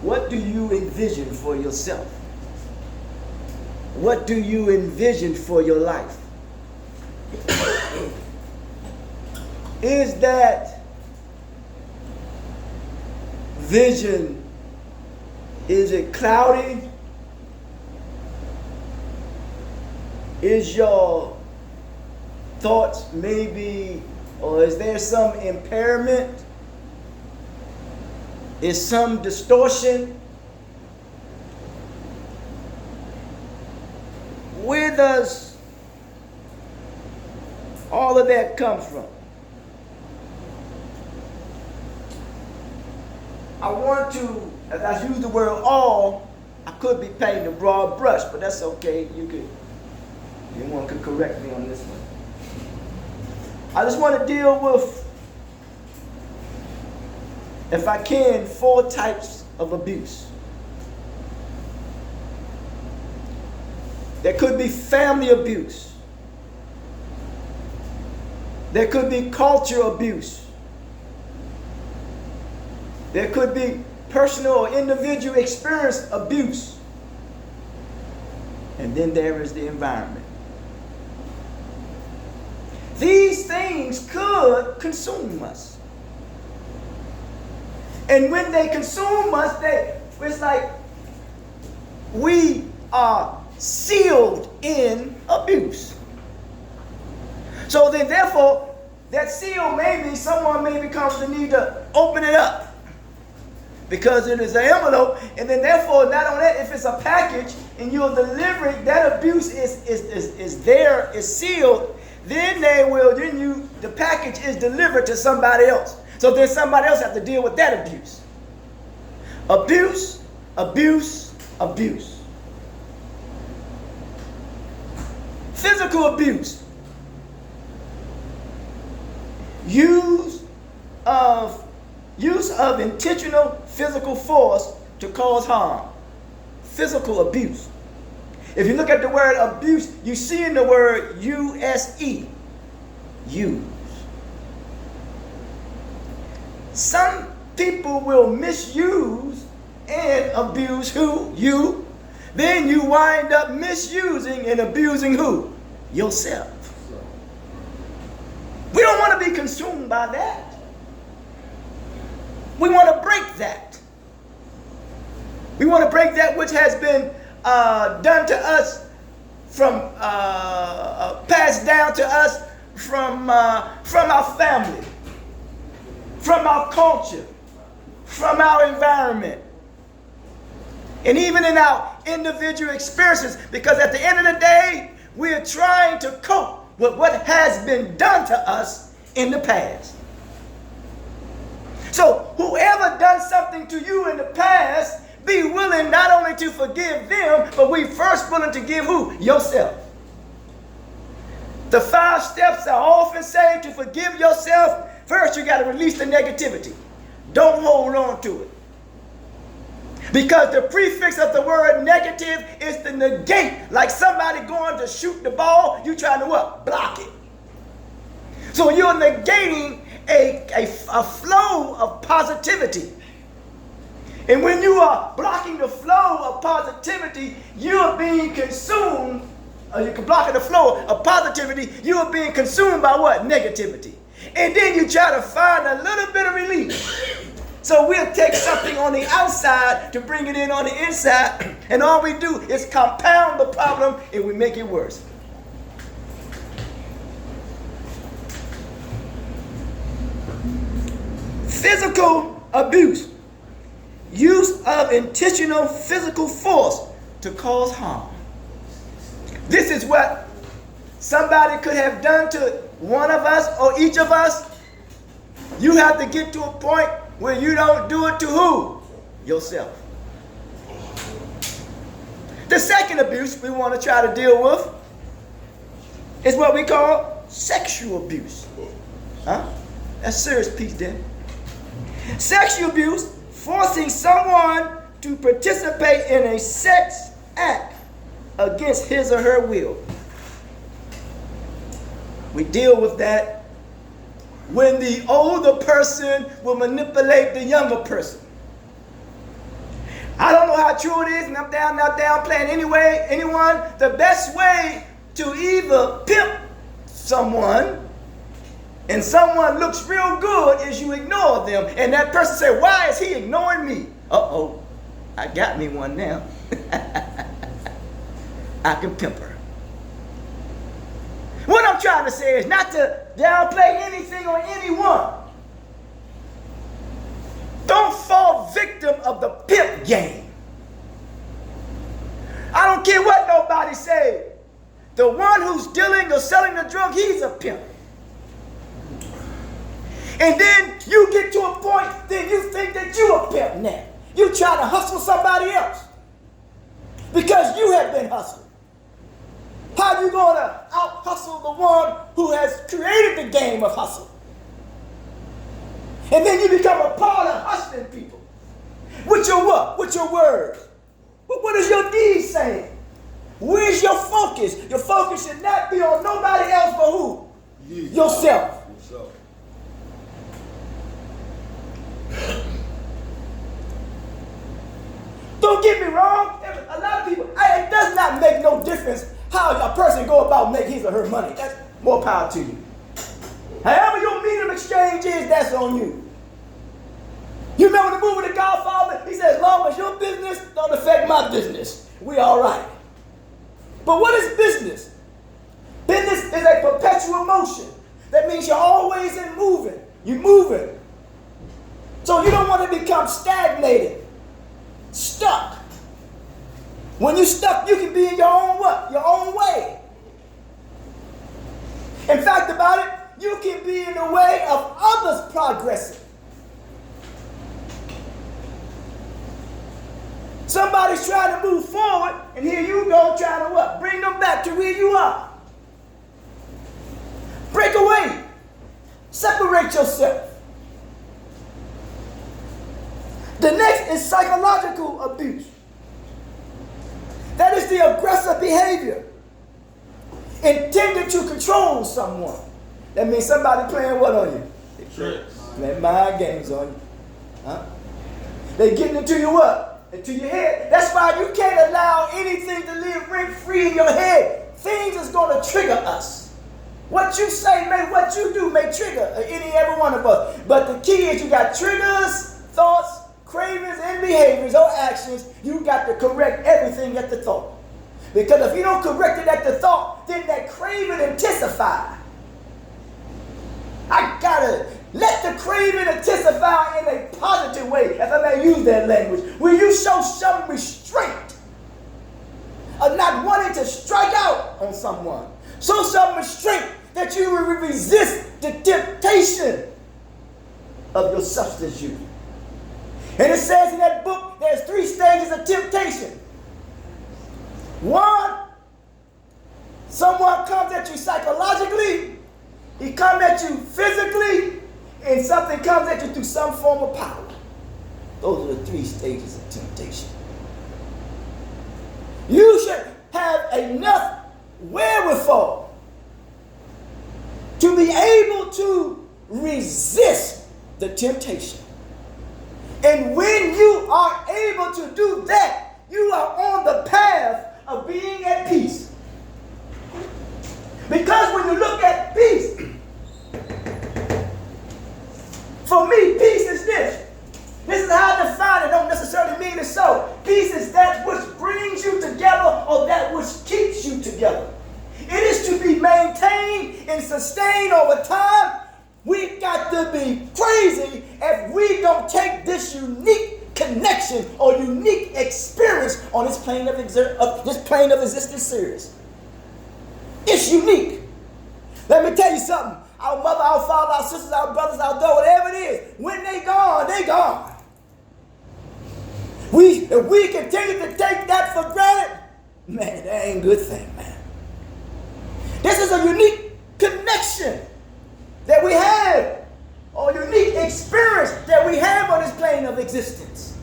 What do you envision for yourself? What do you envision for your life? Is that vision, is it cloudy? Is your thoughts maybe, or is there some impairment? Is some distortion? Where does all of that come from? I want to, as I use the word all, I could be painting a broad brush, but that's okay. Anyone could correct me on this one. I just want to deal with, if I can, 4 types of abuse. There could be family abuse. There could be culture abuse. There could be personal or individual experience abuse. And then there is the environment. These things could consume us. And when they consume us, it's like we are sealed in abuse. So then therefore, that seal maybe, someone maybe comes to need to open it up. Because it is an envelope, and then therefore, not only that, if it's a package and you'll deliver it, that abuse is there, is sealed, then the package is delivered to somebody else. So then somebody else has to deal with that abuse. Abuse, abuse, abuse. Physical abuse. Use of intentional physical force to cause harm. Physical abuse. If you look at the word abuse, you see in the word U-S-E. Use. Some people will misuse and abuse who? You. Then you wind up misusing and abusing who? Yourself. We don't want to be consumed by that. We want to break that. We want to break that which has been done to us from passed down to us from our family, from our culture, from our environment, and even in our individual experiences. Because at the end of the day, we are trying to cope with what has been done to us in the past. So whoever done something to you in the past, be willing not only to forgive them, but we first willing to give who? Yourself. The 5 steps I often say to forgive yourself. First, you got to release the negativity. Don't hold on to it. Because the prefix of the word negative is to negate. Like somebody going to shoot the ball, you trying to what? Block it. So you're negating a flow of positivity. And when you are blocking the flow of positivity, you're being consumed, or you're blocking the flow of positivity, you're being consumed by what? Negativity. And then you try to find a little bit of relief. So we'll take something on the outside to bring it in on the inside, and all we do is compound the problem and we make it worse. Physical abuse. Use of intentional physical force to cause harm. This is what somebody could have done to one of us or each of us. You have to get to a point where you don't do it to who? Yourself. The second abuse we want to try to deal with is what we call sexual abuse. Huh? That's a serious piece there. Sexual abuse, forcing someone to participate in a sex act against his or her will. We deal with that when the older person will manipulate the younger person. I don't know how true it is, and I'm not downplaying anyone. The best way to either pimp someone and someone looks real good is you ignore them. And that person say, why is he ignoring me? Uh-oh, I got me one now. I can pimp her. What I'm trying to say is not to downplay anything or anyone. Don't fall victim of the pimp game. I don't care what nobody say. The one who's dealing or selling the drug, he's a pimp. And then you get to a point, then you think that you a pimp now. You try to hustle somebody else because you have been hustled. How are you going to out-hustle the one who has created the game of hustle? And then you become a part of hustling people. With your what? With your words. What is your deed saying? Where's your focus? Your focus should not be on nobody else but who? Yourself. Don't get me wrong. A lot of people, it does not make no difference how a person go about making his or her money. That's more power to you. However your medium exchange is, that's on you. You remember the movie The Godfather? He said, as long as your business don't affect my business, we all right. But what is business? Business is a perpetual motion. That means you're always in moving. You're moving. So you don't want to become stagnated, stuck. When you're stuck, you can be in your own what? Your own way. In fact about it, you can be in the way of others progressing. Somebody's trying to move forward, and here you go trying to what? Bring them back to where you are. Break away. Separate yourself. The next is psychological abuse. That is the aggressive behavior intended to control someone. That means somebody playing what on you? Playing mind games on you. Huh? They getting into your what? Into your head. That's why you can't allow anything to live rent-free in your head. Things is going to trigger us. What you say, what you do may trigger every one of us. But the key is you got triggers, thoughts, cravings, and behaviors or actions. You got to correct everything at the thought. Because if you don't correct it at the thought, then that craving intensify. I gotta let the craving intensify in a positive way, if I may use that language. Will you show some restraint of not wanting to strike out on someone? Show some restraint that you will resist the temptation of your substance use. And it says in that book, there's 3 stages of temptation. 1, someone comes at you psychologically, he comes at you physically, and something comes at you through some form of power. Those are the 3 stages of temptation. You should have enough wherewithal to be able to resist the temptation. And when you are able to do that, you are on the path of being at peace. Because when you look at peace, for me, peace is this. This is how I define it. Don't necessarily mean it's so. Peace is that which brings you together or that which keeps you together. It is to be maintained and sustained over time. We've got to be crazy if we don't take this unique connection or unique experience on this plane of existence serious. It's unique. Let me tell you something. Our mother, our father, our sisters, our brothers, our daughter, whatever it is, when they gone, they gone. If we continue to take that for granted, man, that ain't a good thing, man. This is a unique connection that we have, or unique experience that we have on this plane of existence.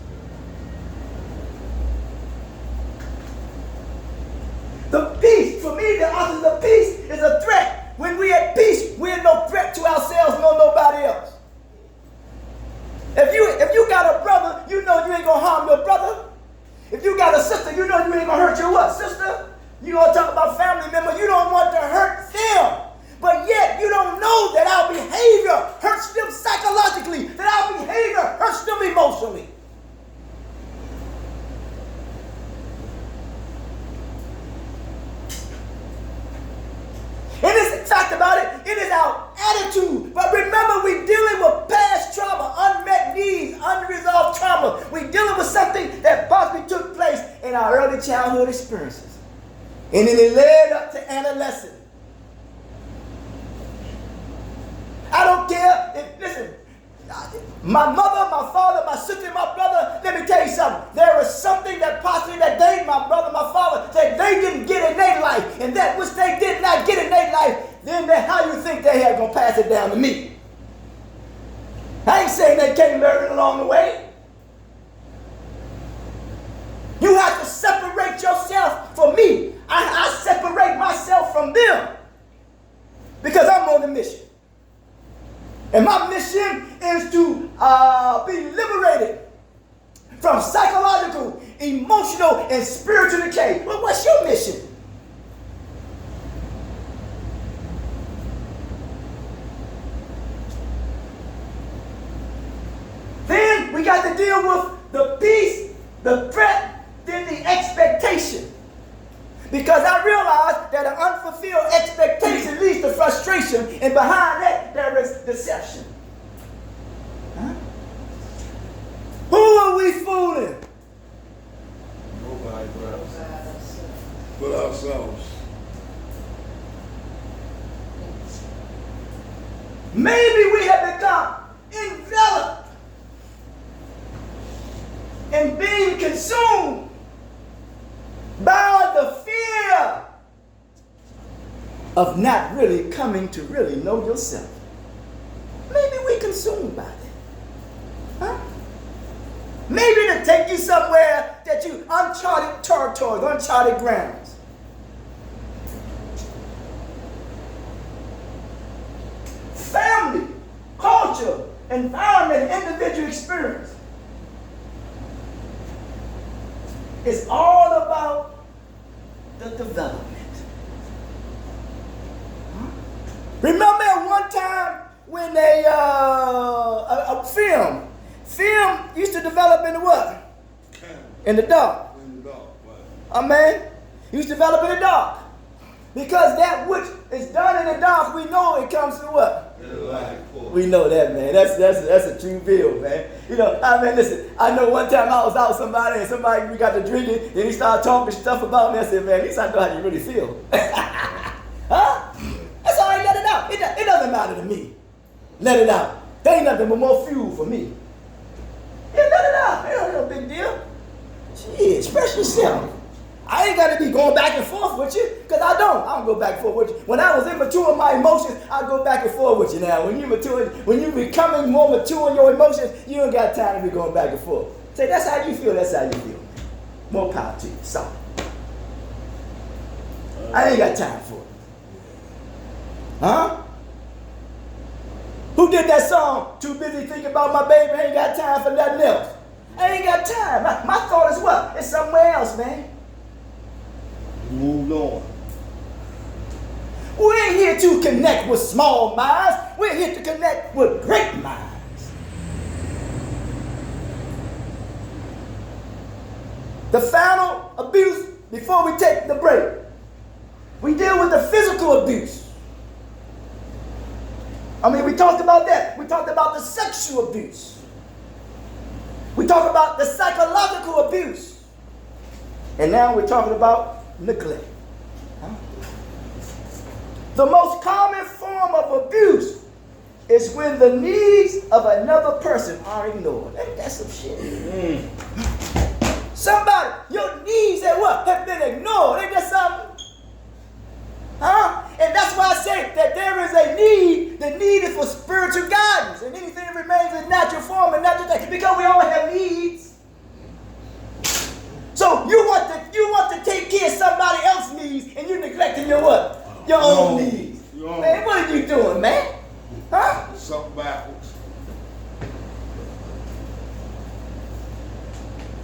The peace, for me, the opposite of peace is a threat. When we at peace, we're no threat to ourselves nor nobody else. If you got a brother, you know you ain't gonna harm your brother. If you got a sister, you know you ain't going to hurt your what? Sister? You going to talk about family member, you don't want to hurt them. But yet you don't know that our behavior hurts them psychologically, that our behavior hurts them emotionally. And it's fact about it, it is our attitude. But remember, we're dealing with past trauma, unmet needs, unresolved trauma. We're dealing with something that possibly took place in our early childhood experiences. And then it led up to adolescence. I don't care if, listen, my mother, my father, my sister, my brother, let me tell you something. There was something that possibly that they, my brother, my father, that they didn't get in their life. And that which they did not get in their life, then how you think they had going to pass it down to me? I ain't saying they can't learn it along the way. You have to separate yourself from me. I separate myself from them because I'm on the mission. And my mission is to be liberated from psychological, emotional, and spiritual decay. Well, what's your mission? Then we got to deal with the peace, the threat, then the expectation. Because I realized that an unfulfilled expectation leads to frustration, and behind that, there is deception. Huh? Who are we fooling? Nobody but ourselves. Maybe we have become enveloped and being consumed by the fear of not really coming to really know yourself. Maybe we're consumed by that. Huh? Maybe to take you somewhere that you uncharted territories, uncharted grounds. Family, culture, environment, individual experience. It's all about the development. Huh? Remember at one time when a film used to develop in the what? In the dark. In the dark, right. Amen. Used to develop in the dark. Because that which is done in the dark, we know it comes from what? We know that, man. That's a true bill, man. You know, I mean, listen, I know one time I was out with somebody and somebody, we got to drinking, and he started talking stuff about me. I said, man, at least I know how you really feel. Huh? That's all right, let it out. It doesn't matter to me. Let it out. There ain't nothing but more fuel for me. Yeah, let it out. It ain't no big deal. Shit, express yourself. I ain't got to be going back and forth with you, because I don't go back and forth with you. When I was immature in my emotions, I go back and forth with you now. When you're becoming more mature in your emotions, you don't got time to be going back and forth. Say, that's how you feel, that's how you feel. More power to you. Sorry. I ain't got time for it. Huh? Who did that song? Too busy thinking about my baby, ain't got time for nothing else. I ain't got time. My thought is what? It's somewhere else, man. Moved on. We ain't here to connect with small minds. We're here to connect with great minds. The final abuse, before we take the break, we deal with the physical abuse. I mean, we talked about that. We talked about the sexual abuse. We talked about the psychological abuse. And now we're talking about neglect. Huh? The most common form of abuse is when the needs of another person are ignored. That's some shit. Somebody, your needs have been ignored. Ain't that something? Huh? And that's why I say that there is a need. The need is for spiritual guidance. And anything that remains in natural form and natural thing. Because we all have needs. So you want to take care of somebody else's needs and you're neglecting your what? Your own needs. Man, what are you doing, man? Huh? Something backwards.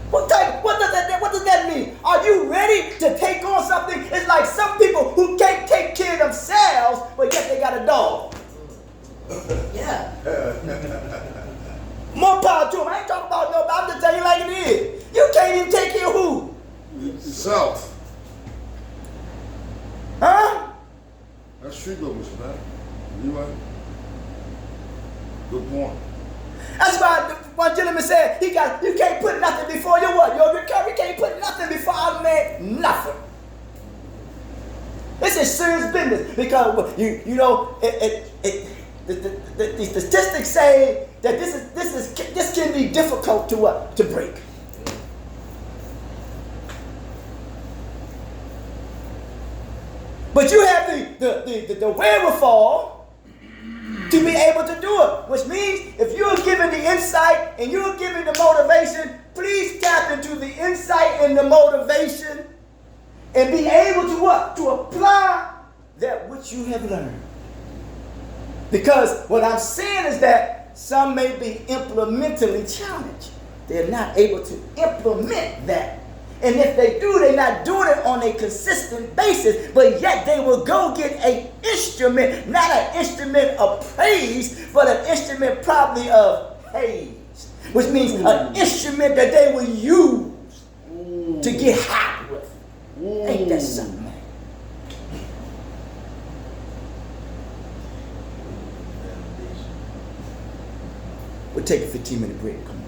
What does afraid to take on something. It's like some people who can't take care of themselves, but yet they got a dog. Yeah. More power to them. I ain't talking about nobody. I'm just telling you like it is. You can't even take care of who? Yourself. Huh? That's street business, man. You right? Good point. That's why one gentleman said you can't put nothing before your what? Your recovery. You can't put nothing before I man nothing. This is serious business because you know the statistics say that this can be difficult to break. But you have the wherewithal to be able to do it, which means if you're given the insight and you're given the motivation, please tap into the insight and the motivation and be able to what? To apply that which you have learned. Because what I'm saying is that some may be implementally challenged. They're not able to implement that. And if they do, they're not doing it on a consistent basis, but yet they will go get an instrument, not an instrument of praise, but an instrument probably of haze, which means an instrument that they will use to get high with. Ain't that something, man? We'll take a 15-minute break. Come on.